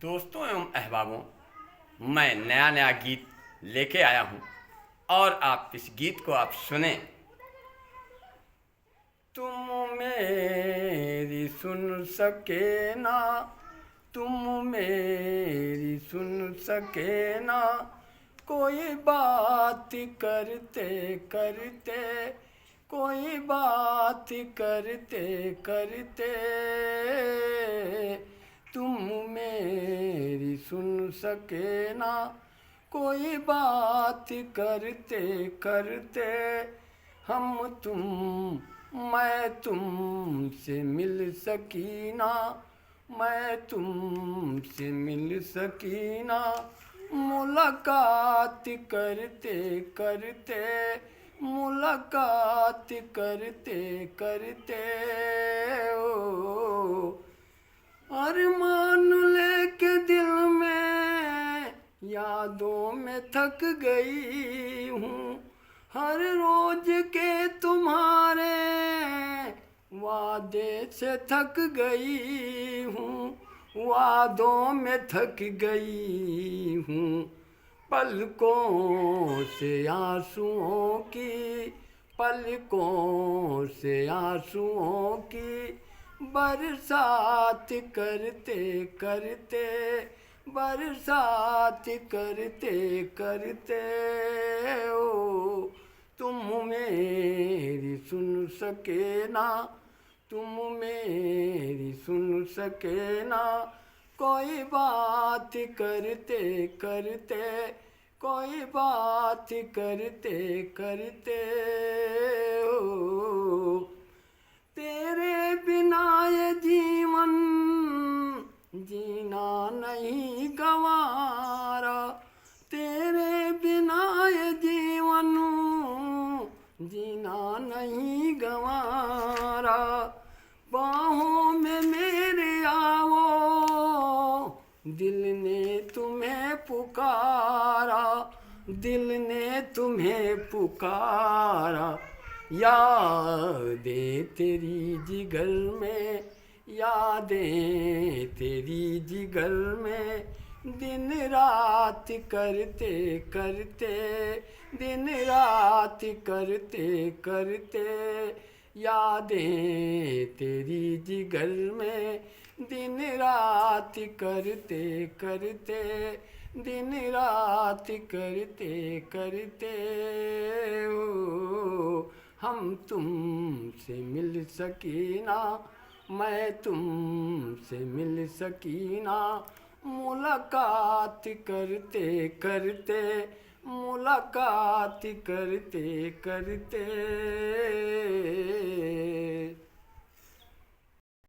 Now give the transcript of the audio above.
दोस्तों एवं अहबाबों, मैं नया गीत लेके आया हूँ और आप इस गीत को आप सुने। तुम मेरी सुन सके ना, तुम मेरी सुन सके ना, कोई बात करते करते, कोई बात करते करते, तुम मेरी सुन सके ना, कोई बात करते करते, हम तुम मैं तुमसे मिल सकी ना, मैं तुमसे मिल सकी ना, मुलाकात करते करते, मुलाकात करते करते, ओ अरमान लेके दिल में यादों में थक गई हूँ, हर रोज के तुम्हारे वादे से थक गई हूँ, वादों में थक गई हूँ, पलकों से आंसुओं की, पलकों से आंसुओं की बरसात करते करते, बरसात करते करते, ओ तुम मेरी सुन सके ना, तुम मेरी सुन सके ना, कोई बात करते करते, कोई बात करते करते, ओ तेरे बिना ये जीवन जीना नहीं गंवारा, तेरे बिना ये जीवन जीना नहीं गंवारा, बाहों में मेरे आओ, दिल ने तुम्हें पुकारा, दिल ने तुम्हें पुकारा, यादें तेरी जिगर में, यादें तेरी जिगर में, दिन रात करते करते, दिन रात करते करते, यादें तेरी जिगर में, दिन रात करते करते, दिन रात करते करते, ओ हम तुमसे मिल सकी ना, मैं तुमसे मिल सकी ना, मुलाकात करते करते, मुलाकात करते करते।